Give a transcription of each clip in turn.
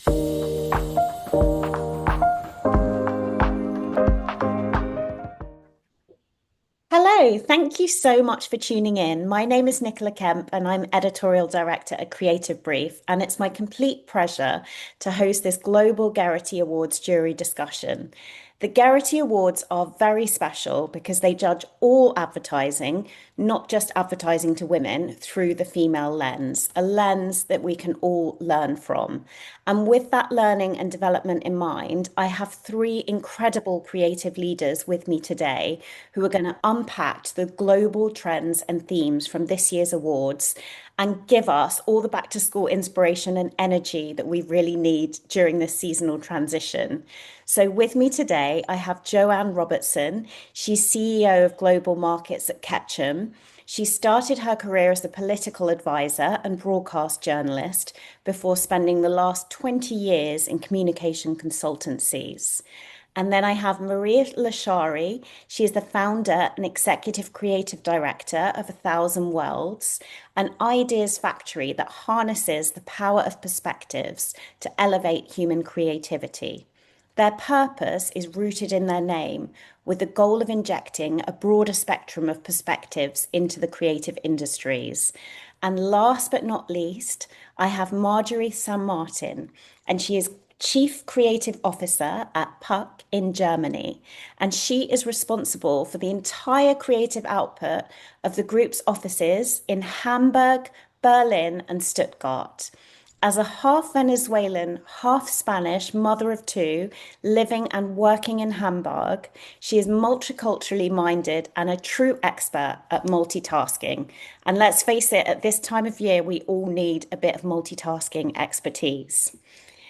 Hello, thank you so much for tuning in. My name is Nicola Kemp, and I'm Editorial Director at Creativebrief, and it's my complete pleasure to host this global Gerety Awards jury discussion. The Gerety Awards are very special because they judge all advertising, not just advertising to women, through the female lens, a lens that we can all learn from. And with that learning and development in mind, I have three incredible creative leaders with me today who are going to unpack the global trends and themes from this year's awards and give us all the back to school inspiration and energy that we really need during this seasonal transition. So, with me today, I have Joanne Robertson. She's CEO of Global Markets at Ketchum. She started her career as a political advisor and broadcast journalist before spending the last 20 years in communication consultancies. And then I have Marjorieth Lashari. She is the founder and executive creative director of 1,000 Worlds, an ideas factory that harnesses the power of perspectives to elevate human creativity. Their purpose is rooted in their name, with the goal of injecting a broader spectrum of perspectives into the creative industries. And last but not least, I have Marjorieth Sanmartin, and she is Chief Creative Officer at Puck in Germany, and she is responsible for the entire creative output of the group's offices in Hamburg, Berlin, and Stuttgart. As a half Venezuelan, half Spanish mother of two living and working in Hamburg, she is multiculturally minded and a true expert at multitasking. And let's face it, at this time of year, we all need a bit of multitasking expertise.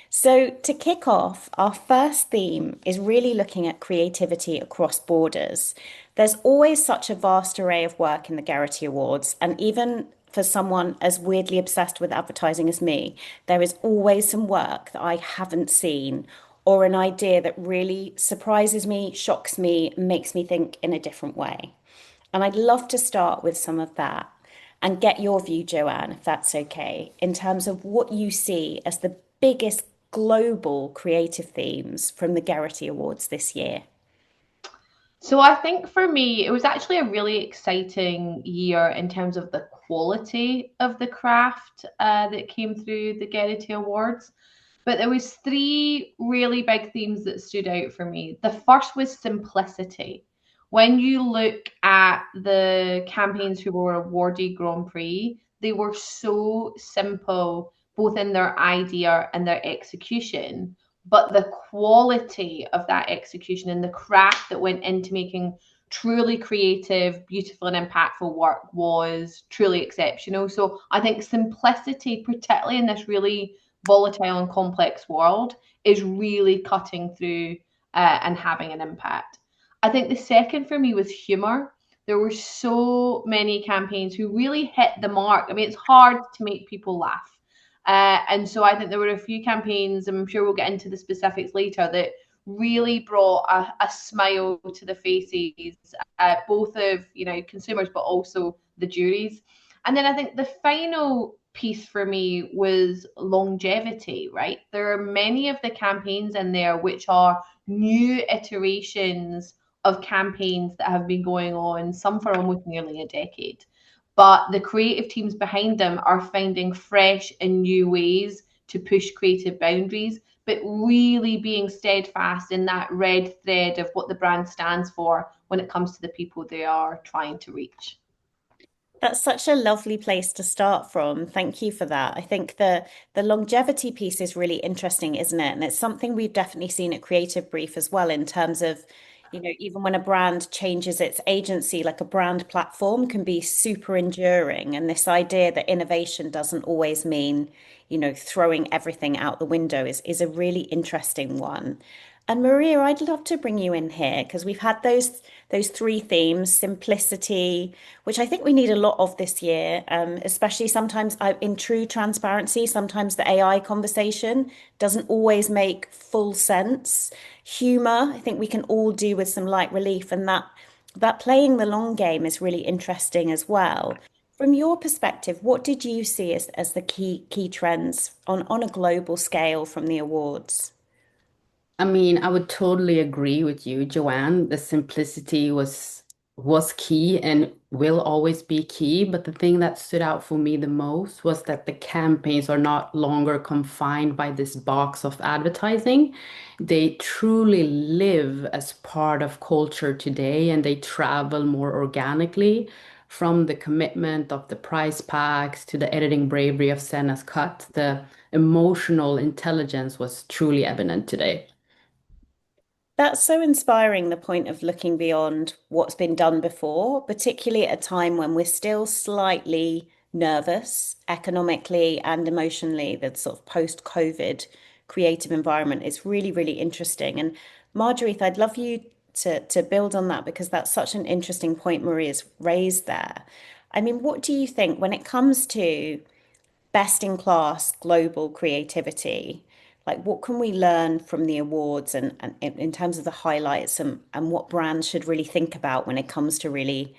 So, to kick off, our first theme is really looking at creativity across borders. There's always such a vast array of work in the Gerety Awards, and even for someone as weirdly obsessed with advertising as me, there is always some work that I haven't seen or an idea that really surprises me, shocks me, makes me think in a different way. And I'd love to start with some of that and get your view, Joanne, if that's okay, in terms of what you see as the biggest global creative themes from the Gerety Awards this year. So I think for me, it was actually a really exciting year in terms of the quality of the craft that came through the Gerety Awards. But there was three really big themes that stood out for me. The first was simplicity. When you look at the campaigns who were awarded Grand Prix, they were so simple, both in their idea and their execution, but the quality of that execution and the craft that went into making truly creative, beautiful, and impactful work was truly exceptional. So I think simplicity, particularly in this really volatile and complex world, is really cutting through and having an impact. I think the second for me was humor. There were so many campaigns who really hit the mark. I mean, it's hard to make people laugh. And so I think there were a few campaigns, and I'm sure we'll get into the specifics later, that really brought a smile to the faces, both of consumers, but also the juries. And then I think the final piece for me was longevity, right? There are many of the campaigns in there which are new iterations of campaigns that have been going on, some for almost nearly a decade, but the creative teams behind them are finding fresh and new ways to push creative boundaries, but really being steadfast in that red thread of what the brand stands for when it comes to the people they are trying to reach. That's such a lovely place to start from. Thank you for that. I think the longevity piece is really interesting, isn't it? And it's something we've definitely seen at Creativebrief as well in terms of, even when a brand changes its agency, like a brand platform can be super enduring. And this idea that innovation doesn't always mean, throwing everything out the window is a really interesting one. And Maria, I'd love to bring you in here because we've had those three themes, simplicity, which I think we need a lot of this year, especially sometimes in true transparency, sometimes the AI conversation doesn't always make full sense. Humor, I think we can all do with some light relief, and that playing the long game is really interesting as well. From your perspective, what did you see as the key trends on a global scale from the awards? I mean, I would totally agree with you, Joanne. The simplicity was key and will always be key. But the thing that stood out for me the most was that the campaigns are not longer confined by this box of advertising. They truly live as part of culture today and they travel more organically from the commitment of the price packs to the editing bravery of Senna's cut. The emotional intelligence was truly evident today. That's so inspiring, the point of looking beyond what's been done before, particularly at a time when we're still slightly nervous economically and emotionally. The sort of post-COVID creative environment is really, really interesting. And Marjorieth, I'd love you to build on that because that's such an interesting point Maria's raised there. I mean, what do you think when it comes to best in class global creativity? Like, what can we learn from the awards and in terms of the highlights and what brands should really think about when it comes to really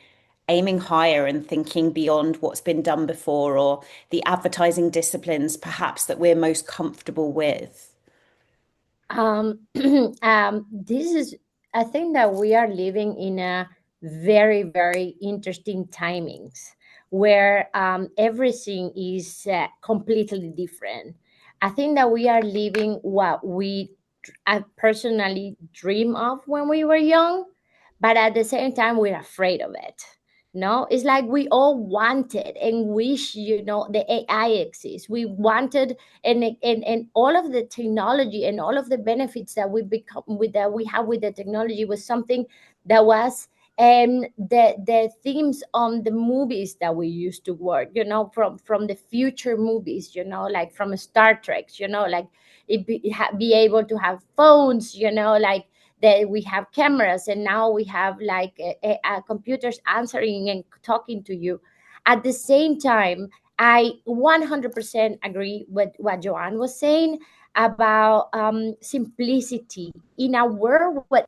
aiming higher and thinking beyond what's been done before or the advertising disciplines perhaps that we're most comfortable with? This is, I think that we are living in a very, very interesting timings where everything is completely different. I think that we are living what we I personally dream of when we were young, but at the same time, we're afraid of it. No, it's like we all wanted and wish, the AI exists. We wanted and all of the technology and all of the benefits that we become with that we have with the technology was something that was the themes on the movies that we used to work, from the future movies, like from Star Trek, like be able to have phones, like that we have cameras and now we have like computers answering and talking to you. At the same time, I 100% agree with what Joanne was saying about simplicity in a world where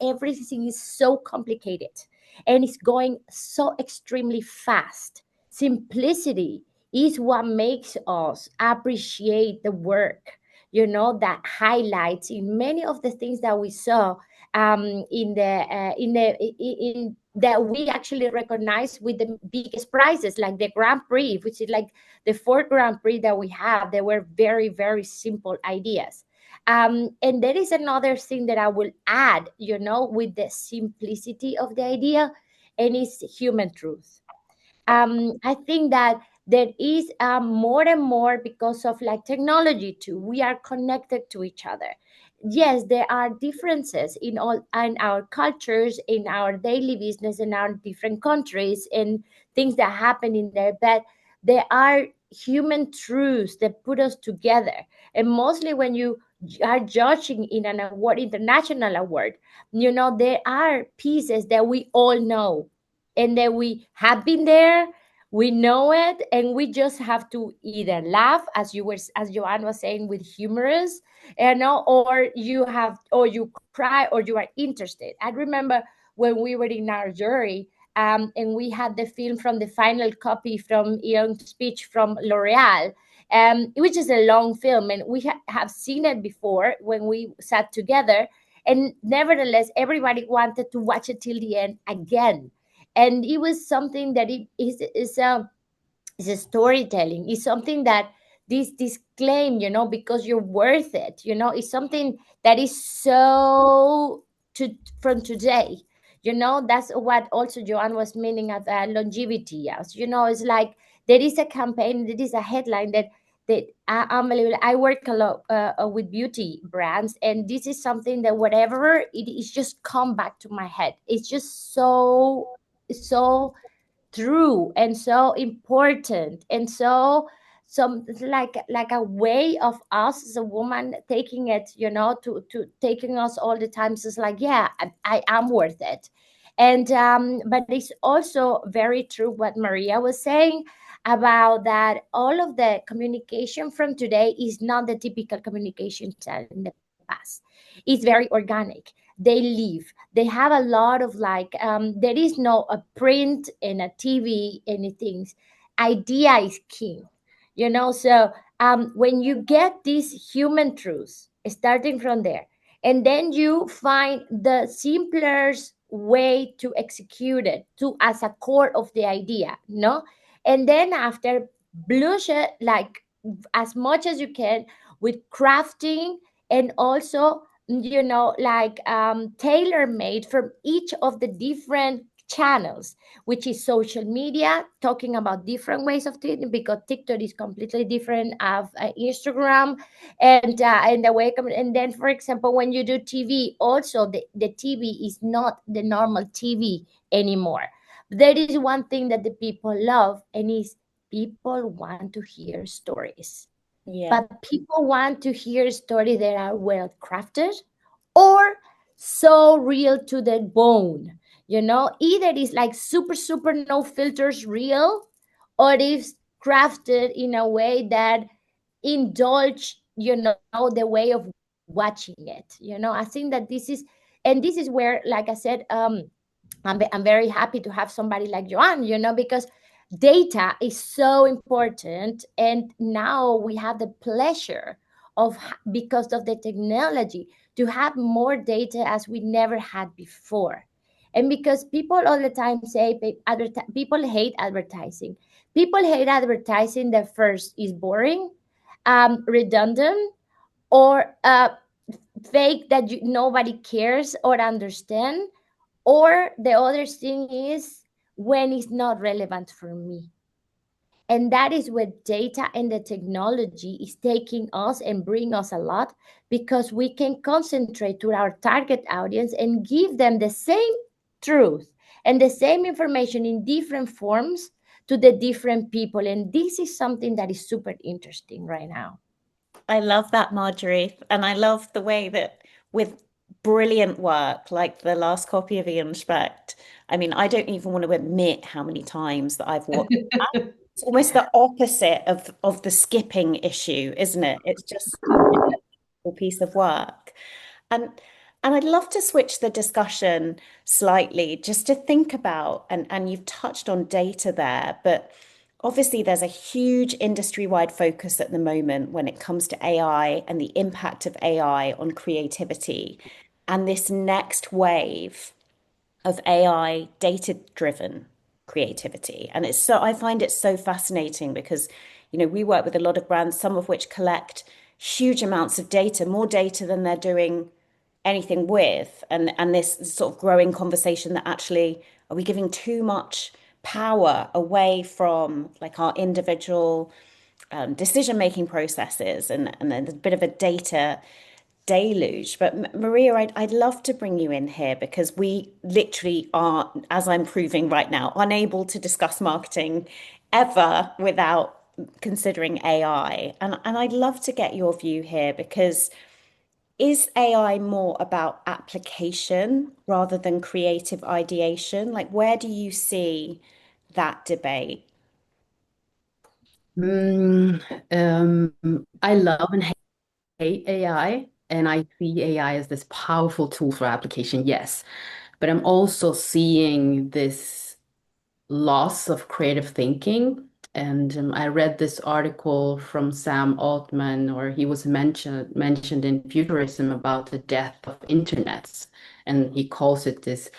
everything is so complicated and it's going so extremely fast. Simplicity is what makes us appreciate the work, that highlights in many of the things that we saw in that we actually recognize with the biggest prizes like the Grand Prix, which is like the fourth Grand Prix that we have. They were very, very simple ideas. And there is another thing that I will add, with the simplicity of the idea, and it's human truth. I think that there is more and more because of like technology too. We are connected to each other. Yes, there are differences in our cultures, in our daily business, in our different countries, and things that happen in there. But there are human truths that put us together. And mostly when you are judging in an award, international award, there are pieces that we all know and that we have been there, we know it, and we just have to either laugh as Joanne was saying, with humorous, or you cry or you are interested. I remember when we were in our jury, and we had the film from the final copy from Young's speech from L'Oreal, which is a long film, and we have seen it before when we sat together, and nevertheless everybody wanted to watch it till the end again. And it was something that is a storytelling. It's something that this claim, because you're worth it, is something that is so to from today. That's what also Joanne was meaning of longevity. Yes, it's like there is a campaign, there is a headline that unbelievable. I work a lot with beauty brands, and this is something that whatever it is just come back to my head. It's just so true and so important and so some like a way of us as a woman taking it, to taking us all the time. So it's like, yeah, I am worth it. And but it's also very true what Maria was saying about that all of the communication from today is not the typical communication style in the past. It's very organic. they live. They have a lot of like, there is no a print and a TV, anything. Idea is king, you know. So when you get these human truths, starting from there, and then you find the simplest way to execute it to as a core of the idea, no, and then after blush it like as much as you can with crafting, and also, you know, like tailor made for each of the different channels, which is social media, talking about different ways of TikTok, because TikTok is completely different of Instagram, and the way, and then for example when you do TV, also the TV is not the normal TV anymore. There is one thing that the people love, and is people want to hear stories, Yeah. but people want to hear stories that are well crafted or so real to the bone. You know, either it's like super, super no filters real, or it's crafted in a way that indulge, you know, the way of watching it. You know, I think that this is, and this is where, like I said, I'm very happy to have somebody like Joanne, you know, because data is so important. And now we have the pleasure of, because of the technology, to have more data as we never had before. And because people all the time say people hate advertising. People hate advertising that first is boring, redundant, or fake that nobody cares or understand, or the other thing is when it's not relevant for me. And that is where data and the technology is taking us and bring us a lot, because we can concentrate to our target audience and give them the same truth and the same information in different forms to the different people. And this is something that is super interesting right now. I love that, Marjorieth. And I love the way that with brilliant work, like the last copy of Ian Specht, I mean, I don't even want to admit how many times that I've watched. It's almost the opposite of the skipping issue, isn't it? It's just a piece of work. And and I'd love to switch the discussion slightly just to think about, and you've touched on data there, but obviously there's a huge industry-wide focus at the moment when it comes to AI and the impact of AI on creativity and this next wave of AI data-driven creativity. And it's so I find it so fascinating because, you know, we work with a lot of brands, some of which collect huge amounts of data, more data than they're doing anything with. And this sort of growing conversation that actually are we giving too much power away from like our individual decision-making processes, and then a bit of a data deluge. But Maria, I'd love to bring you in here because we literally are, as I'm proving right now, unable to discuss marketing ever without considering AI. And I'd love to get your view here because is AI more about application rather than creative ideation? Like, where do you see that debate? Mm, I love and hate AI, and I see AI as this powerful tool for application, yes. But I'm also seeing this loss of creative thinking. And I read this article from Sam Altman, or he was mentioned in Futurism about the death of internets, and he calls it this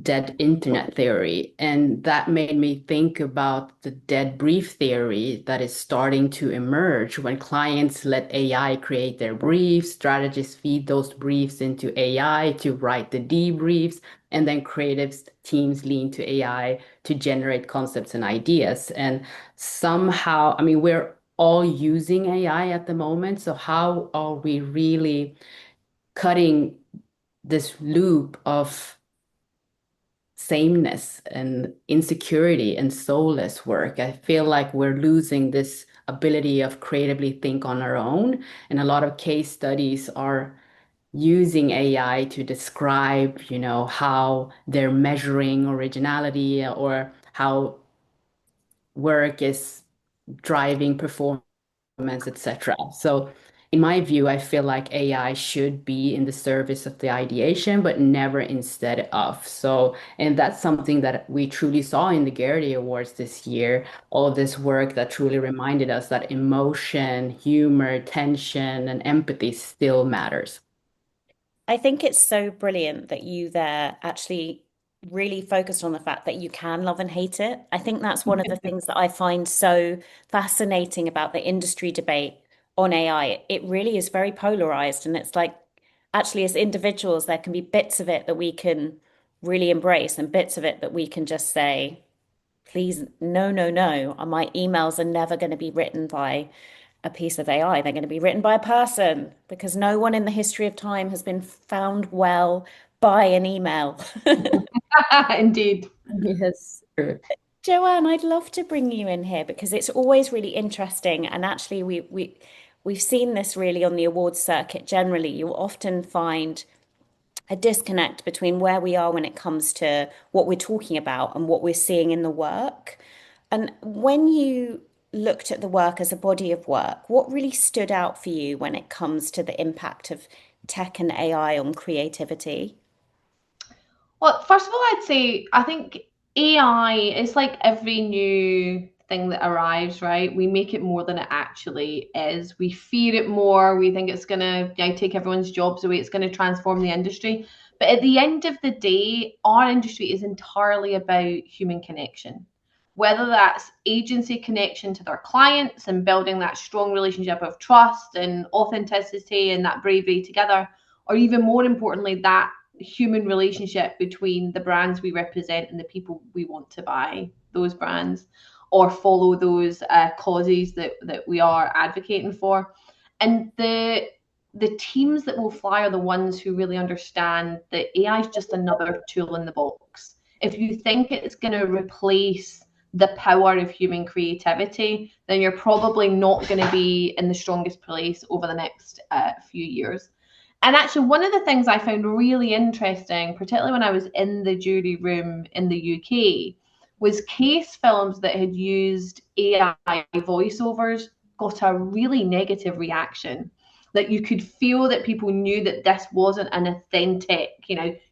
dead internet theory. And that made me think about the dead brief theory that is starting to emerge when clients let AI create their briefs, strategists feed those briefs into AI to write the debriefs, and then creative teams lean to AI to generate concepts and ideas. And somehow, I mean, we're all using AI at the moment. So how are we really cutting this loop of sameness and insecurity and soulless work? I feel like we're losing this ability of creatively think on our own. And a lot of case studies are using AI to describe, you know, how they're measuring originality or how work is driving performance, etc. So in my view, I feel like AI should be in the service of the ideation, but never instead of. So, and that's something that we truly saw in the Gerety Awards this year. All of this work that truly reminded us that emotion, humor, tension, and empathy still matters. I think it's so brilliant that you there actually really focused on the fact that you can love and hate it. I think that's one of the things that I find so fascinating about the industry debate on AI. It really is very polarized, and it's like actually as individuals, there can be bits of it that we can really embrace and bits of it that we can just say, please, no, no, no. My emails are never going to be written by a piece of AI. They're going to be written by a person because no one in the history of time has been found well by an email. Indeed. Yes. Joanne, I'd love to bring you in here because it's always really interesting. And actually, we've seen this really on the awards circuit generally. You'll often find a disconnect between where we are when it comes to what we're talking about and what we're seeing in the work. And when you looked at the work as a body of work, what really stood out for you when it comes to the impact of tech and AI on creativity? Well, first of all, I'd say I think AI is like every new thing that arrives, right? We make it more than it actually is. We fear it more. We think it's going to take everyone's jobs away. It's going to transform the industry. But at the end of the day, our industry is entirely about human connection, whether that's agency connection to their clients and building that strong relationship of trust and authenticity and that bravery together, or even more importantly, that human relationship between the brands we represent and the people we want to buy those brands or follow those causes that we are advocating for. And the teams that will fly are the ones who really understand that AI is just another tool in the box. If you think it's going to replace the power of human creativity, then you're probably not going to be in the strongest place over the next few years. And actually, one of the things I found really interesting, particularly when I was in the jury room in the UK, was case films that had used AI voiceovers got a really negative reaction. That you could feel that people knew that this wasn't an authentic,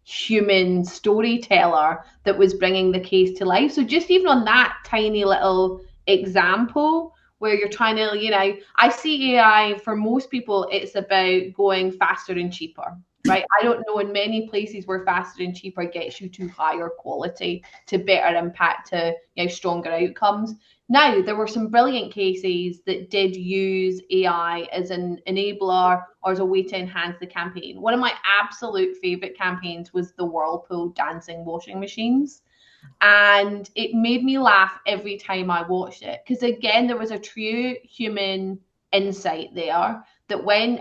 human storyteller that was bringing the case to life. So just even on that tiny little example, where you're trying to, I see AI for most people, it's about going faster and cheaper, right? I don't know in many places where faster and cheaper gets you to higher quality, to better impact, to stronger outcomes. Now, there were some brilliant cases that did use AI as an enabler or as a way to enhance the campaign. One of my absolute favorite campaigns was the Whirlpool dancing washing machines. And it made me laugh every time I watched it. Because again, there was a true human insight there that when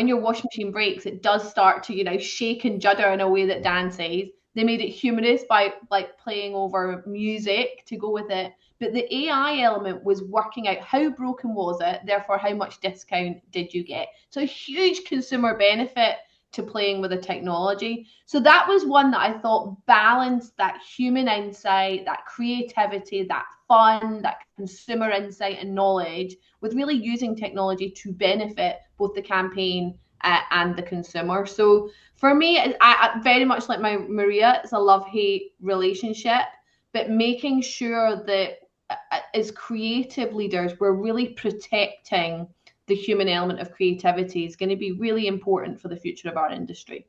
your washing machine breaks, it does start to, shake and judder in a way that dances. They made it humorous by like playing over music to go with it. But the AI element was working out how broken was it, therefore how much discount did you get. So a huge consumer benefit to playing with the technology. So that was one that I thought balanced that human insight, that creativity, that fun, that consumer insight and knowledge with really using technology to benefit both the campaign and the consumer. So for me, I very much like my Maria, it's a love-hate relationship, but making sure that as creative leaders, we're really protecting the human element of creativity is going to be really important for the future of our industry.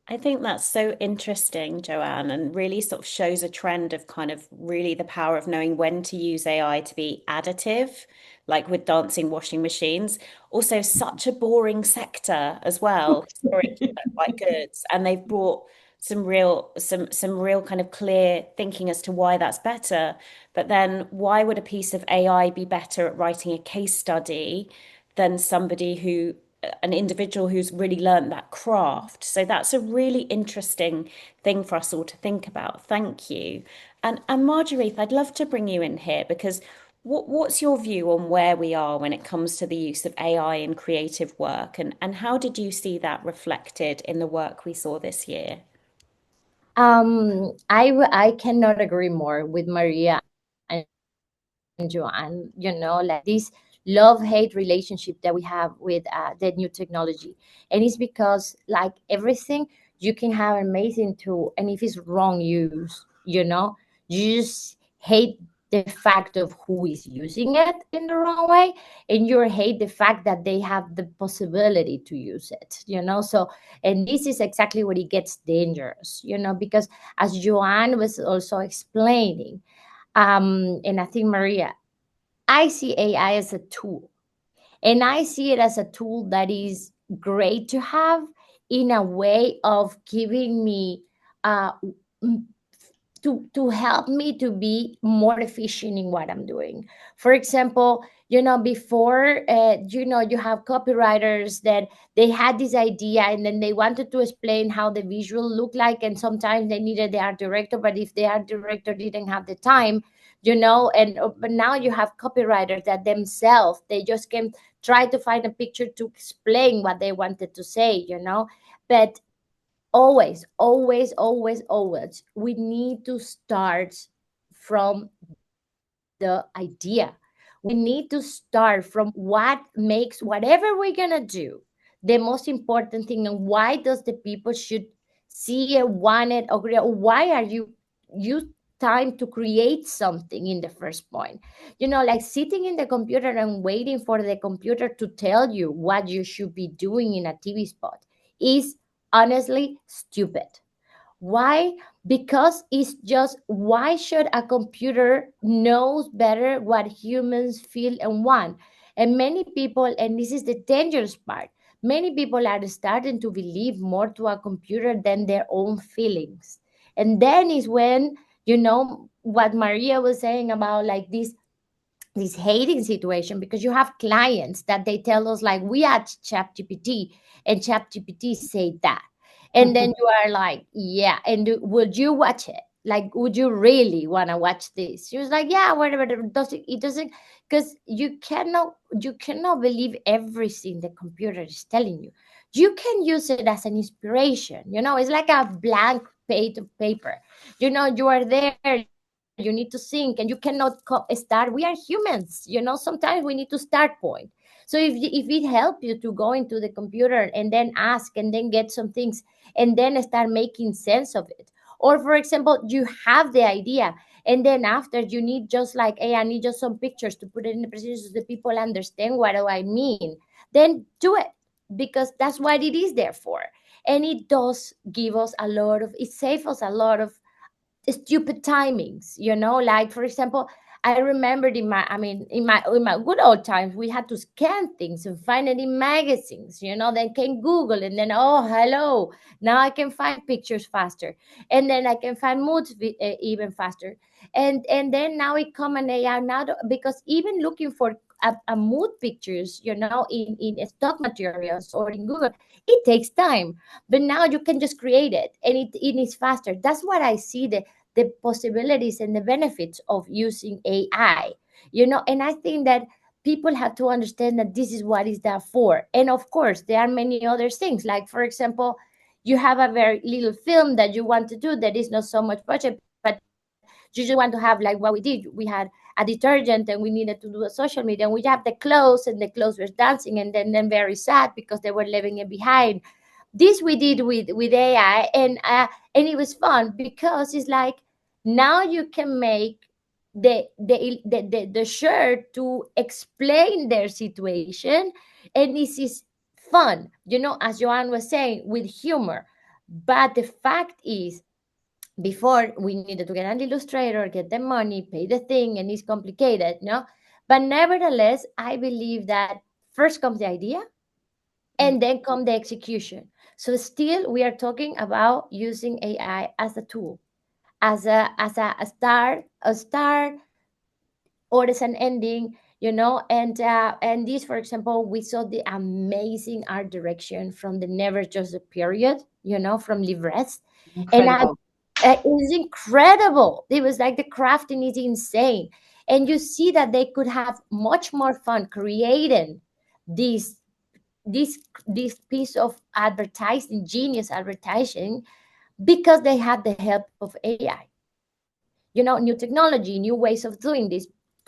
I think that's so interesting, Joanne, and really sort of shows a trend of kind of really the power of knowing when to use AI to be additive, like with dancing washing machines. Also, such a boring sector as well, historically, like goods. And they've brought some real kind of clear thinking as to why that's better. But then why would a piece of AI be better at writing a case study than an individual who's really learned that craft? So that's a really interesting thing for us all to think about. Thank you. And Marjorieth, I'd love to bring you in here because what's your view on where we are when it comes to the use of AI in creative work, and how did you see that reflected in the work we saw this year? I cannot agree more with Maria and Joanne. Like this love-hate relationship that we have with the new technology. And it's because, like everything, you can have an amazing tool, and if it's wrong use, you just hate the fact of who is using it in the wrong way, and you hate the fact that they have the possibility to use it. So, and this is exactly where it gets dangerous, because as Joanne was also explaining, and I think Maria, I see AI as a tool, and I see it as a tool that is great to have in a way of giving me uh, to help me to be more efficient in what I'm doing. For example, before, you have copywriters that they had this idea and then they wanted to explain how the visual looked like, and sometimes they needed the art director, but if the art director didn't have the time, and but now you have copywriters that themselves, they just can try to find a picture to explain what they wanted to say, but always, always, always, always, we need to start from the idea. We need to start from what makes whatever we're gonna do the most important thing, and why does the people should see it, want it, or why are you time to create something in the first point. Like sitting in the computer and waiting for the computer to tell you what you should be doing in a TV spot is honestly stupid. Why? Because it's just, why should a computer knows better what humans feel and want? And many people, and this is the dangerous part, many people are starting to believe more to a computer than their own feelings. And then is when, what Maria was saying about like this hating situation, because you have clients that they tell us like, we had ChatGPT and ChatGPT say that, and then you are like, yeah, and would you watch it? Like, would you really want to watch this? She was like, yeah, whatever. It doesn't, because you cannot believe everything the computer is telling you. You can use it as an inspiration. It's like a blank page of paper. You are there, you need to think, and you cannot start. We are humans. Sometimes we need to start point. So if it helps you to go into the computer and then ask and then get some things and then start making sense of it. Or for example, you have the idea and then after you need just like, hey, I need just some pictures to put it in the presentation so the people understand what do I mean. Then do it, because that's what it is there for. And it does give us it saves us a lot of stupid timings, like for example, I remembered in my good old times, we had to scan things and find it in magazines, then can Google, and then, oh, hello, now I can find pictures faster, and then I can find moods even faster, and then now it come an AI now, because even looking for a mood pictures, in stock materials or in Google, it takes time, but now you can just create it, and it is faster. That's what I see the possibilities and the benefits of using AI, and I think that people have to understand that this is what is that for. And of course, there are many other things, like for example, you have a very little film that you want to do that is not so much budget, but you just want to have like what we did. We had a detergent and we needed to do a social media, and we have the clothes, and the clothes were dancing, and then very sad because they were leaving it behind. This we did with AI, and it was fun because it's like, now you can make the shirt to explain their situation, and this is fun, as Joanne was saying, with humor. But the fact is, before we needed to get an illustrator, get the money, pay the thing, and it's complicated, but nevertheless, I believe that first comes the idea and then come the execution. So still we are talking about using AI as a tool, as a start or as an ending, and this, for example, we saw the amazing art direction from the Never Just a Period, from Livrest. And Incredible. it was incredible. It was like the crafting is insane, and you see that they could have much more fun creating this this this piece of advertising, genius advertising, because they had the help of AI. New technology, new ways of doing this,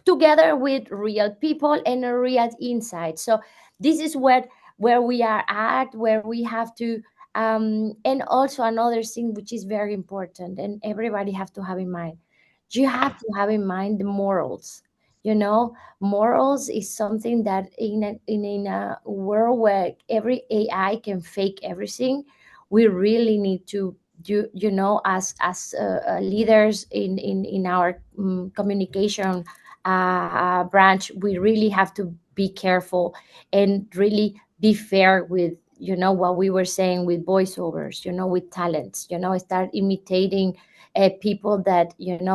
together with real people and a real insight. So this is where we are at, where we have to and also another thing which is very important and everybody have to have in mind, you have to have in mind the morals. Morals is something that in a world where every AI can fake everything, we really need to do, as leaders in our communication branch, we really have to be careful and really be fair with what we were saying with voiceovers, with talents, start imitating people that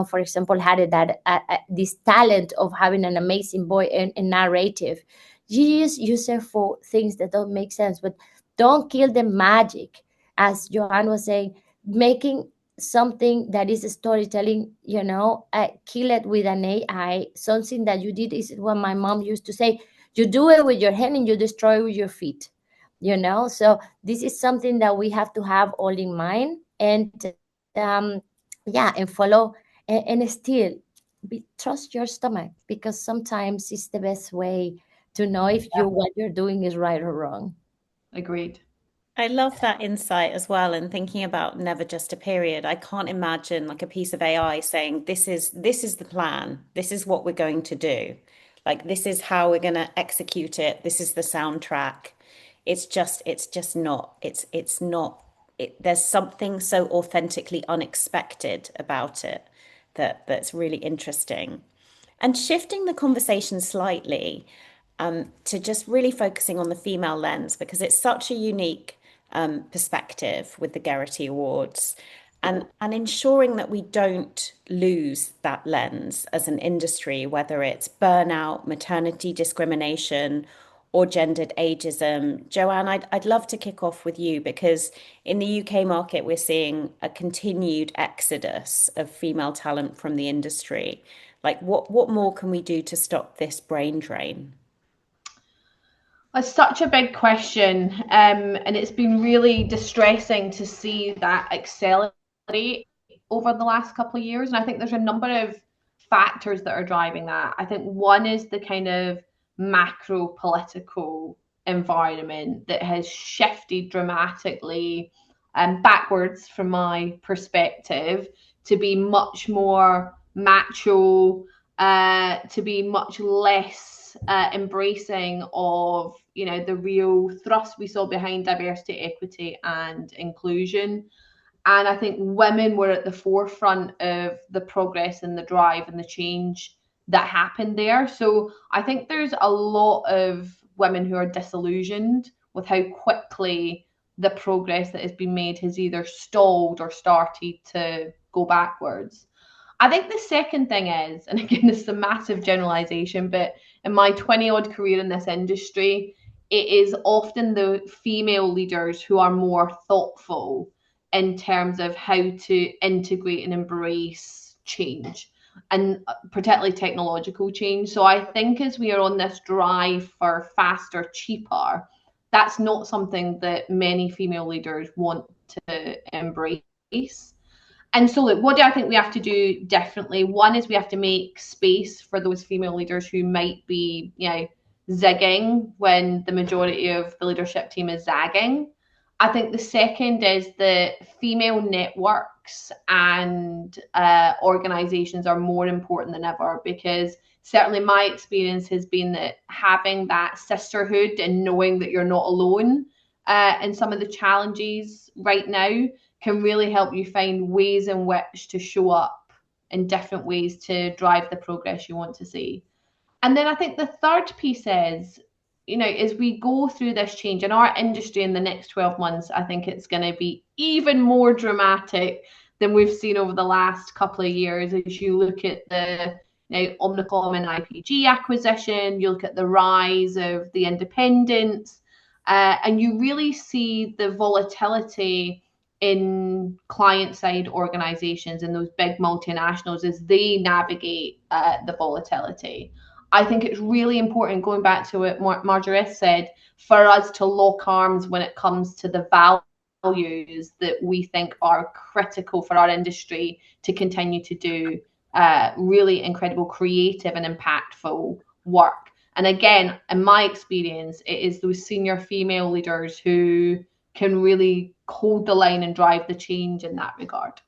for example had that this talent of having an amazing voice and narrative. You just use it for things that don't make sense, but don't kill the magic. As Joanne was saying, making something that is storytelling, kill it with an AI. Something that you did is what my mom used to say, you do it with your hand and you destroy it with your feet. So this is something that we have to have all in mind, and and follow, and still trust your stomach, because sometimes it's the best way to know if what you're doing is right or wrong. Agreed. I love that insight as well, and thinking about never just a period. I can't imagine like a piece of AI saying, this is the plan. This is what we're going to do. Like this is how we're going to execute it. This is the soundtrack. It's just not. It's not. There's something so authentically unexpected about it that's really interesting. And shifting the conversation slightly, to just really focusing on the female lens, because it's such a unique perspective with the Gerety Awards, and ensuring that we don't lose that lens as an industry, whether it's burnout, maternity discrimination, or gendered ageism. Joanne, I'd love to kick off with you, because in the UK market, we're seeing a continued exodus of female talent from the industry. Like, what more can we do to stop this brain drain? It's such a big question, and it's been really distressing to see that accelerate over the last couple of years. And I think there's a number of factors that are driving that. I think one is the kind of macro political environment that has shifted dramatically backwards from my perspective, to be much more macho, to be much less embracing of the real thrust we saw behind diversity, equity and inclusion. And I think women were at the forefront of the progress and the drive and the change that happened there. So I think there's a lot of women who are disillusioned with how quickly the progress that has been made has either stalled or started to go backwards. I think the second thing is, and again, this is a massive generalization, but in my 20-odd career in this industry, it is often the female leaders who are more thoughtful in terms of how to integrate and embrace change, and particularly technological change. So I think as we are on this drive for faster, cheaper, that's not something that many female leaders want to embrace. And so, look, what do I think we have to do differently? One is we have to make space for those female leaders who might be, zigging when the majority of the leadership team is zagging. I think the second is that female networks and organizations are more important than ever, because certainly my experience has been that having that sisterhood and knowing that you're not alone in some of the challenges right now can really help you find ways in which to show up in different ways to drive the progress you want to see. And then I think the third piece is, as we go through this change in our industry in the next 12 months, I think it's going to be even more dramatic than we've seen over the last couple of years. As you look at the Omnicom and IPG acquisition, you look at the rise of the independents, and you really see the volatility in client-side organizations and those big multinationals as they navigate the volatility. I think it's really important, going back to what Marjorieth said, for us to lock arms when it comes to the values that we think are critical for our industry to continue to do really incredible, creative and impactful work. And again, in my experience, it is those senior female leaders who can really hold the line and drive the change in that regard.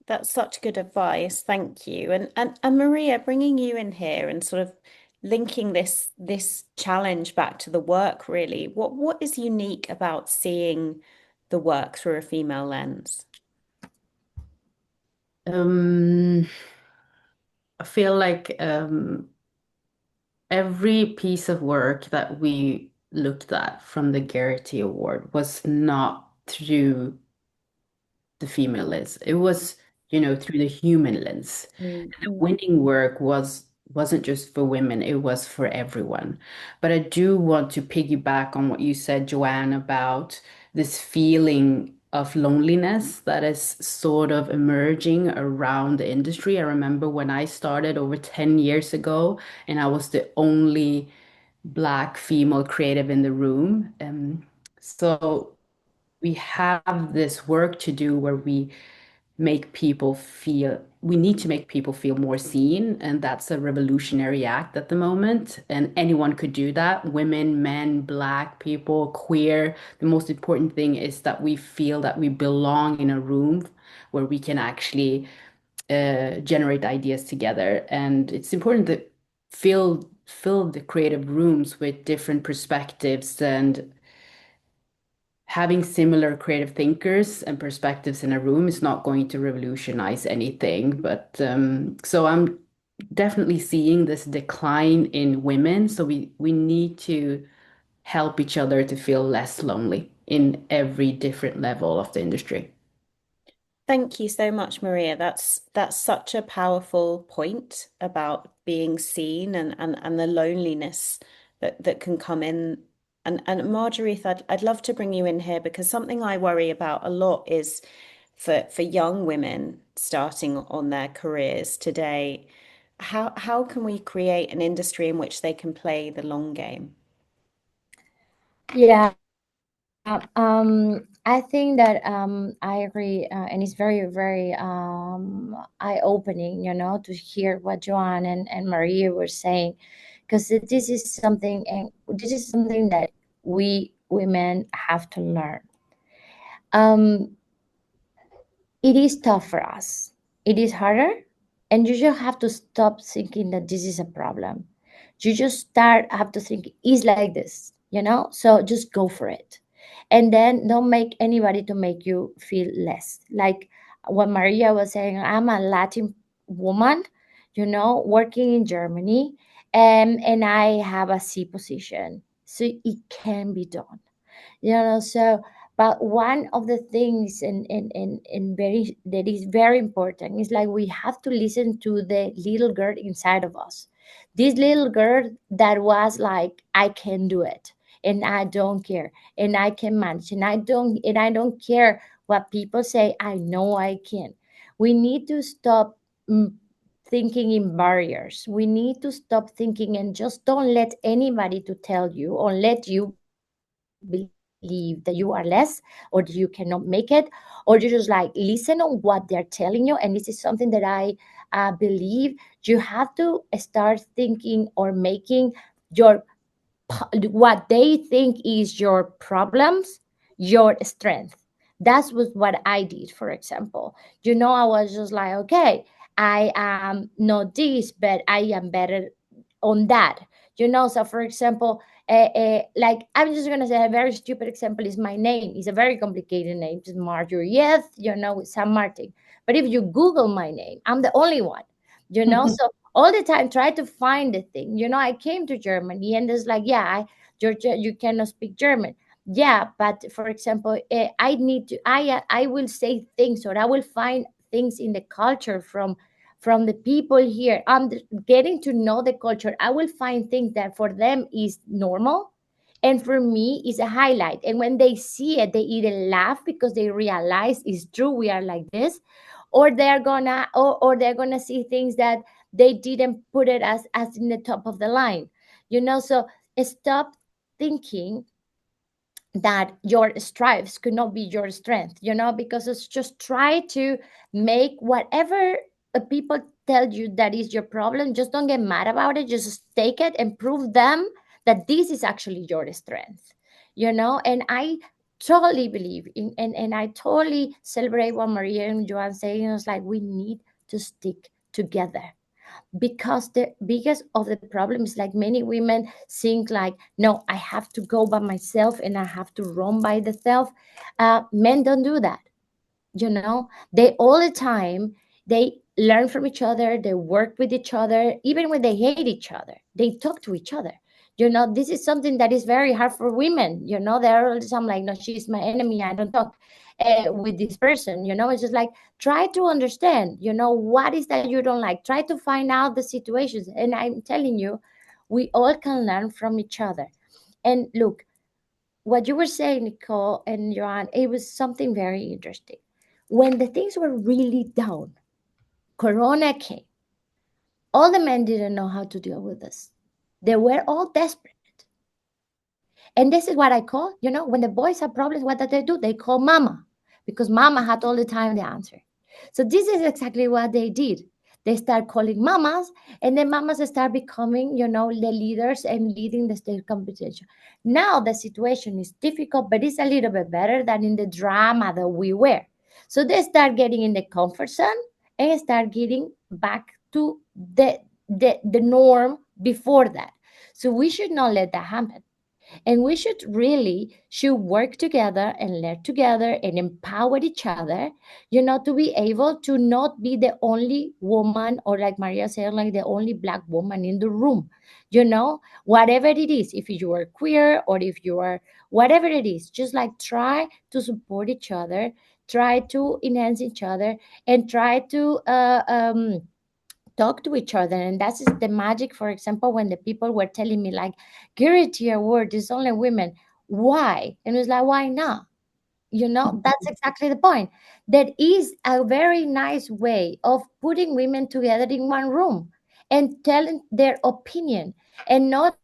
That's such good advice. Thank you. And Maria, bringing you in here and sort of linking this challenge back to the work, really. What is unique about seeing the work through a female lens? I feel like every piece of work that we looked at from the Gerety Award was not through the female lens. It was, through the human lens. Mm, The winning work wasn't just for women, it was for everyone. But I do want to piggyback on what you said, Joanne, about this feeling of loneliness that is sort of emerging around the industry. I remember when I started over 10 years ago, and I was the only Black female creative in the room. So we have this work to do where we need to make people feel more seen, and that's a revolutionary act at the moment, and anyone could do that. Women, men, Black people, queer. The most important thing is that we feel that we belong in a room where we can actually generate ideas together, and it's important to fill the creative rooms with different perspectives, and having similar creative thinkers and perspectives in a room is not going to revolutionize anything. But so I'm definitely seeing this decline in women. So we need to help each other to feel less lonely in every different level of the industry. Thank you so much, Maria. That's such a powerful point about being seen and the loneliness that can come in. And Marjorieth, I'd love to bring you in here because something I worry about a lot is for young women starting on their careers today, how can we create an industry in which they can play the long game? Yeah. I think that I agree, and it's very, very eye-opening, to hear what Joanne and Maria were saying, because this is something, and this is something that we women have to learn. It is tough for us. It is harder, and you just have to stop thinking that this is a problem. You just have to think it's like this, so just go for it, and then don't make anybody to make you feel less. Like what Maria was saying, I'm a Latin woman, working in Germany, and I have a C position, so it can be done. So, but one of the things and very that is very important is like we have to listen to the little girl inside of us, this little girl that was like, I can do it, and I don't care, and I can manage, and I don't care what people say. I know I can. We need to stop thinking in barriers. We need to stop thinking and just don't let anybody to tell you or let you believe that you are less or that you cannot make it, or you just like listen on what they're telling you. And this is something that I believe you have to start thinking or making your what they think is your problems your strength. That was what I did, for example. I was just like, okay, I am not this, but I am better on that. So for example, like I'm just gonna say a very stupid example is my name. It's a very complicated name. It's Marjorieth, with Sanmartin. But if you Google my name, I'm the only one. So all the time try to find the thing. I came to Germany and it's like, yeah, Georgia, you cannot speak German. Yeah, but for example, I need to. I will say things, or I will find things in the culture from the people here. I'm getting to know the culture. I will find things that for them is normal, and for me is a highlight. And when they see it, they either laugh because they realize it's true, we are like this, or they're gonna see things that they didn't put it as in the top of the line. So stop thinking that your stripes could not be your strength, because it's just try to make whatever people tell you that is your problem, just don't get mad about it. Just take it and prove them that this is actually your strength, And I totally believe in, and I totally celebrate what Maria and Joan saying. It's like we need to stick together, because the biggest of the problem is like many women think like, no, I have to go by myself and I have to run by the self. Men don't do that. They all the time, they learn from each other, they work with each other. Even when they hate each other, they talk to each other. This is something that is very hard for women. They're all the time like, no, she's my enemy, I don't talk with this person. It's just like, try to understand what is that you don't like, try to find out the situations. And I'm telling you, we all can learn from each other. And look, what you were saying, Nicole and Joanne, it was something very interesting. When the things were really down, Corona came. All the men didn't know how to deal with this. They were all desperate. And this is what I call, when the boys have problems, what do? They call mama, because mama had all the time the answer. So this is exactly what they did. They start calling mamas, and then mamas start becoming, the leaders and leading the state competition. Now the situation is difficult, but it's a little bit better than in the drama that we were. So they start getting in the comfort zone and start getting back to the norm before that. So we should not let that happen. And we should work together and learn together and empower each other, to be able to not be the only woman, or like Maria said, like the only Black woman in the room. Whatever it is, if you are queer or if you are whatever it is, just like try to support each other, try to enhance each other, and try to talk to each other. And that's the magic. For example, when the people were telling me like, Gerety Awards is only women, why? And it was like, why not? That's exactly the point. That is a very nice way of putting women together in one room and telling their opinion, and not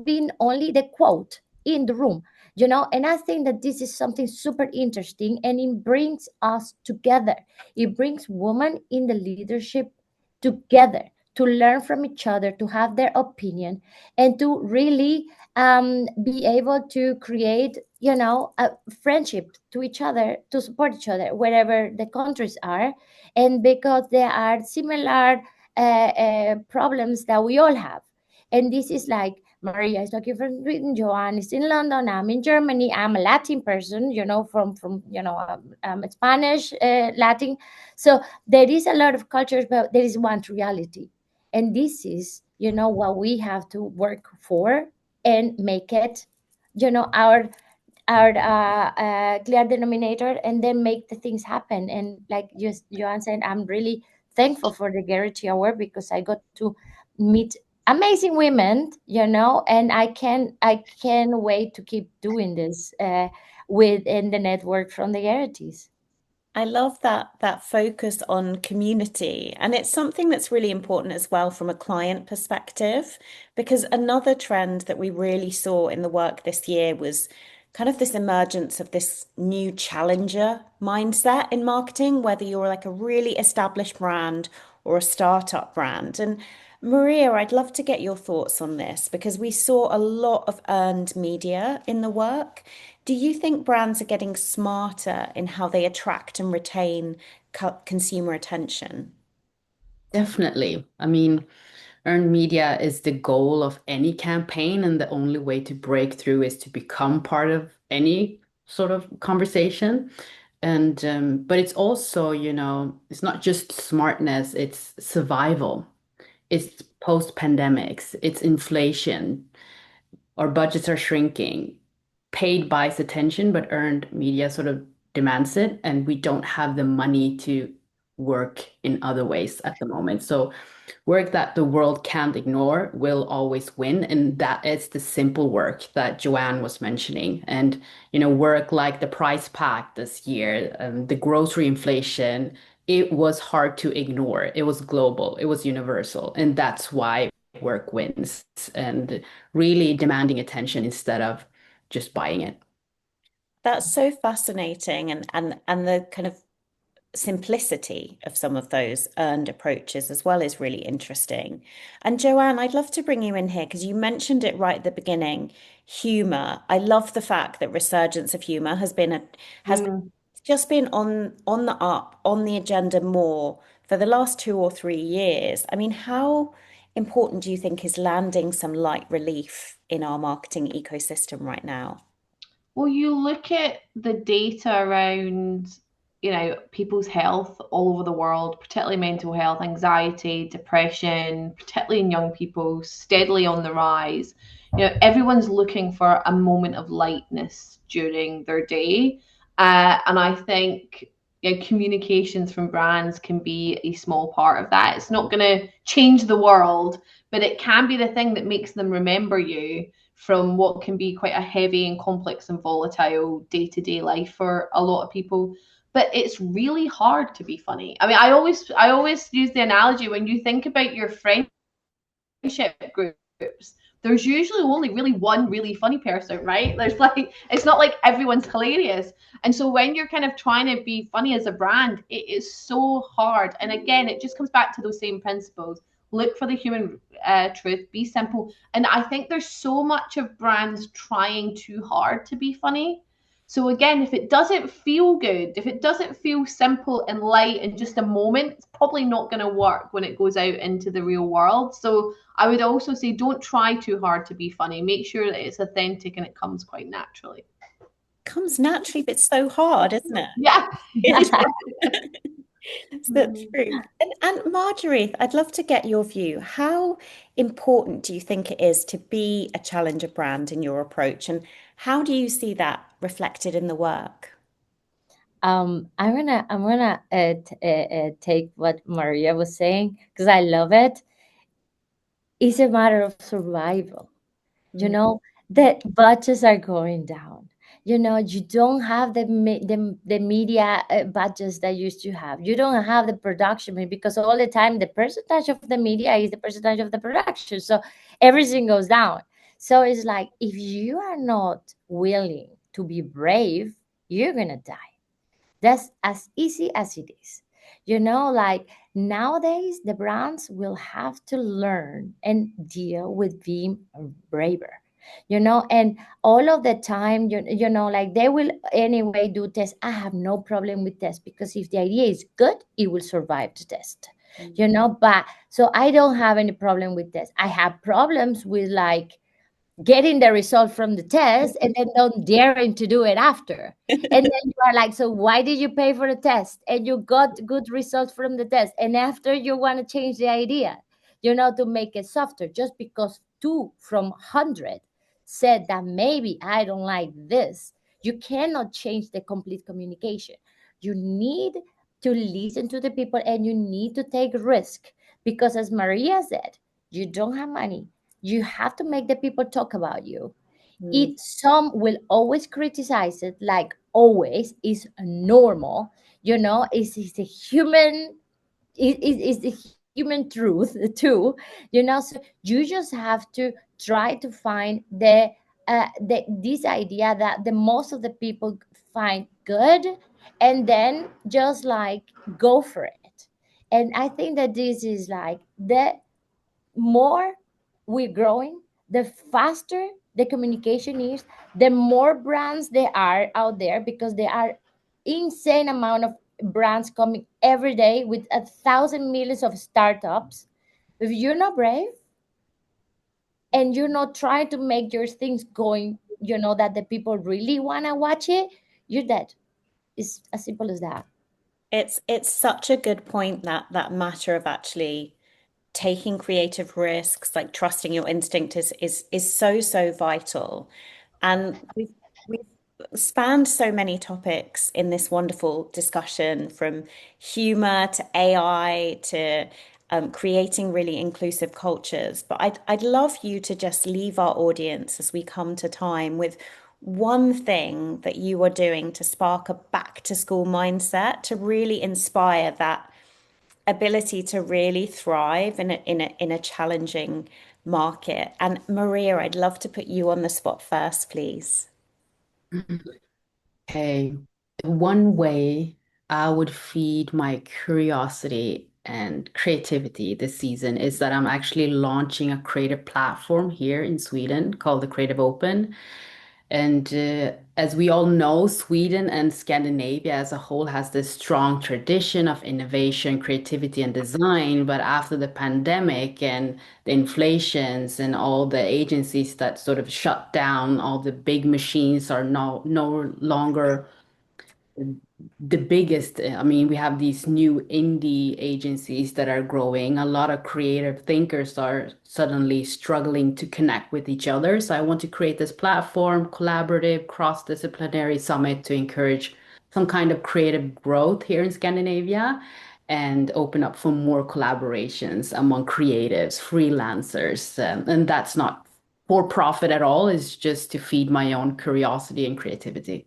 being only the quote in the room. And I think that this is something super interesting, and it brings us together. It brings women in the leadership together to learn from each other, to have their opinion, and to really be able to create, a friendship to each other, to support each other wherever the countries are, and because there are similar problems that we all have. And this is like, Maria is talking from Britain, Joanne is in London, I'm in Germany, I'm a Latin person, from Spanish, Latin. So there is a lot of cultures, but there is one reality. And this is, what we have to work for and make it, our clear denominator, and then make the things happen. And like just Joanne said, I'm really thankful for the Gerety Award, because I got to meet amazing women, and I can wait to keep doing this within the network from the Gereties. I love that focus on community. And it's something that's really important as well from a client perspective, because another trend that we really saw in the work this year was kind of this emergence of this new challenger mindset in marketing, whether you're like a really established brand or a startup brand. And Maria, I'd love to get your thoughts on this, because we saw a lot of earned media in the work. Do you think brands are getting smarter in how they attract and retain consumer attention? Definitely. I mean, earned media is the goal of any campaign, and the only way to break through is to become part of any sort of conversation. And but it's also, it's not just smartness, it's survival. It's post-pandemics, it's inflation. Our budgets are shrinking. Paid buys attention, but earned media sort of demands it, and we don't have the money to work in other ways at the moment. So work that the world can't ignore will always win, and that is the simple work that Joanne was mentioning. And work like the price pack this year, the grocery inflation, it was hard to ignore. It was global, it was universal, and that's why work wins, and really demanding attention instead of just buying it. That's so fascinating, and the kind of simplicity of some of those earned approaches as well is really interesting. And Joanne, I'd love to bring you in here because you mentioned it right at the beginning, humor. I love the fact that resurgence of humor has just been on the up, on the agenda more for the last 2 or 3 years. I mean, how important do you think is landing some light relief in our marketing ecosystem right now? Well, you look at the data around, people's health all over the world, particularly mental health, anxiety, depression, particularly in young people, steadily on the rise. Everyone's looking for a moment of lightness during their day. And I think communications from brands can be a small part of that. It's not going to change the world, but it can be the thing that makes them remember you from what can be quite a heavy and complex and volatile day-to-day life for a lot of people. But it's really hard to be funny. I mean, I always use the analogy, when you think about your friendship groups, there's usually only really one really funny person, right? It's not like everyone's hilarious. And so when you're kind of trying to be funny as a brand, it is so hard. And again, it just comes back to those same principles. Look for the human truth, be simple. And I think there's so much of brands trying too hard to be funny. So again, if it doesn't feel good, if it doesn't feel simple and light and just a moment, it's probably not going to work when it goes out into the real world. So I would also say, don't try too hard to be funny. Make sure that it's authentic and it comes quite naturally. Comes naturally, but it's so hard, isn't it? Yeah. That's true. And Marjorieth, I'd love to get your view. How important do you think it is to be a challenger brand in your approach, and how do you see that reflected in the work? I'm gonna take what Maria was saying because I love it. It's a matter of survival. You know, the budgets are going down. You don't have the media budgets that you used to have. You don't have the production because all the time the percentage of the media is the percentage of the production. So everything goes down. So it's like, if you are not willing to be brave, you're gonna die. That's as easy as it is. Like nowadays, the brands will have to learn and deal with being braver. And all of the time, like they will anyway do tests. I have no problem with tests because if the idea is good, it will survive the test. But so I don't have any problem with tests. I have problems with like getting the result from the test and then not daring to do it after. And then you are like, so why did you pay for the test? And you got good results from the test. And after you want to change the idea, to make it softer, just because 2 from 100 said that maybe I don't like this. You cannot change the complete communication. You need to listen to the people and you need to take risk because, as Maria said, you don't have money. You have to make the people talk about you. Some will always criticize it, like always is normal. It's a human. It's the human truth too. So you just have to try to find this idea that the most of the people find good, and then just like go for it. And I think that this is like the more we're growing, the faster the communication is, the more brands there are out there, because there are insane amount of brands coming every day with 1,000 millions of startups. If you're not brave and you're not trying to make your things going, that the people really want to watch it, you're dead. It's as simple as that. It's such a good point, that matter of actually taking creative risks, like trusting your instinct is so vital. And we've spanned so many topics in this wonderful discussion, from humor to AI to creating really inclusive cultures. But I'd love you to just leave our audience as we come to time with one thing that you are doing to spark a back to school mindset, to really inspire that ability to really thrive in a challenging market. And Maria, I'd love to put you on the spot first, please. Okay. One way I would feed my curiosity and creativity this season is that I'm actually launching a creative platform here in Sweden called the Creative Open. And as we all know, Sweden and Scandinavia as a whole has this strong tradition of innovation, creativity, and design. But after the pandemic and the inflations and all the agencies that sort of shut down, all the big machines are no longer the biggest. I mean, we have these new indie agencies that are growing. A lot of creative thinkers are suddenly struggling to connect with each other. So I want to create this platform, collaborative, cross-disciplinary summit to encourage some kind of creative growth here in Scandinavia and open up for more collaborations among creatives, freelancers. And that's not for profit at all. It's just to feed my own curiosity and creativity.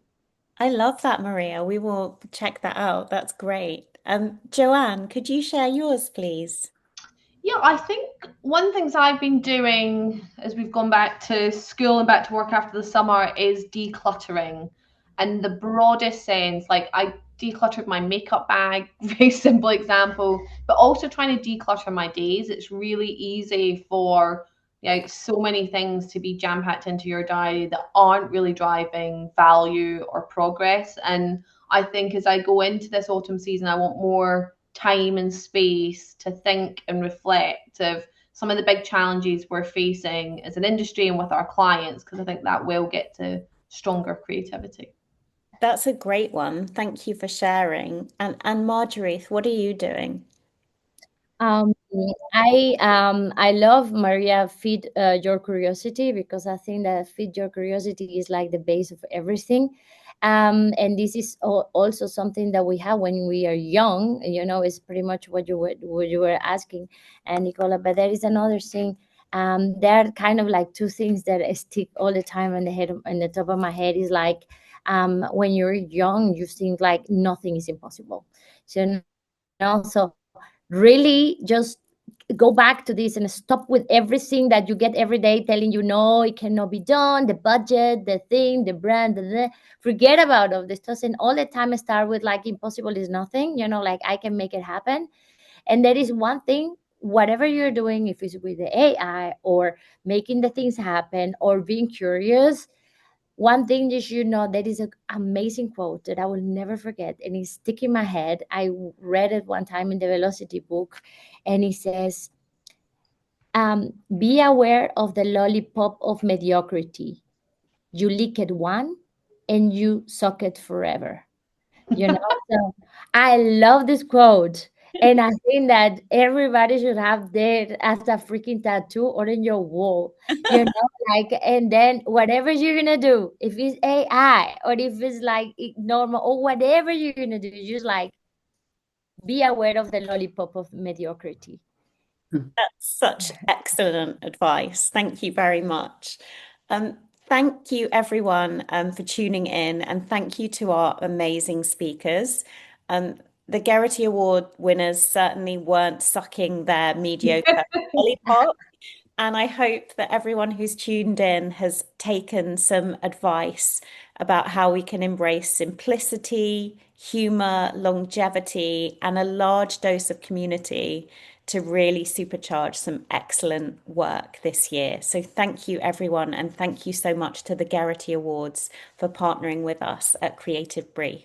I love that, Maria. We will check that out. That's great. Joanne, could you share yours, please? Yeah, I think one things I've been doing as we've gone back to school and back to work after the summer is decluttering. And the broadest sense, like I decluttered my makeup bag, very simple example, but also trying to declutter my days. It's really easy for so many things to be jam-packed into your diary that aren't really driving value or progress. And I think as I go into this autumn season, I want more time and space to think and reflect of some of the big challenges we're facing as an industry and with our clients, because I think that will get to stronger creativity. That's a great one. Thank you for sharing. And Marjorieth, what are you doing? Um, I love Maria feed your curiosity, because I think that feed your curiosity is like the base of everything. And this is also something that we have when we are young. Is pretty much what you were asking, and Nicola. But there is another thing. There are kind of like two things that stick all the time in the top of my head. Is like, when you're young, you think like nothing is impossible. So really just go back to this and stop with everything that you get every day telling you no, it cannot be done, the budget, the thing, the brand, forget about all this stuff, and all the time start with like impossible is nothing, like I can make it happen. And there is one thing, whatever you're doing, if it's with the AI or making the things happen or being curious, one thing you should know, that is an amazing quote that I will never forget, and it's stuck in my head. I read it one time in the Velocity book, and it says, "Be aware of the lollipop of mediocrity. You lick it one, and you suck it forever." So I love this quote. And I think that everybody should have that as a freaking tattoo or in your wall, like, and then whatever you're gonna do, if it's AI or if it's like normal or whatever you're gonna do, just like be aware of the lollipop of mediocrity. That's such excellent advice. Thank you very much. Um, Thank you, everyone, for tuning in, and thank you to our amazing speakers. The Gerety Award winners certainly weren't sucking their mediocre lollipop. And I hope that everyone who's tuned in has taken some advice about how we can embrace simplicity, humor, longevity, and a large dose of community to really supercharge some excellent work this year. So thank you, everyone, and thank you so much to the Gerety Awards for partnering with us at Creativebrief.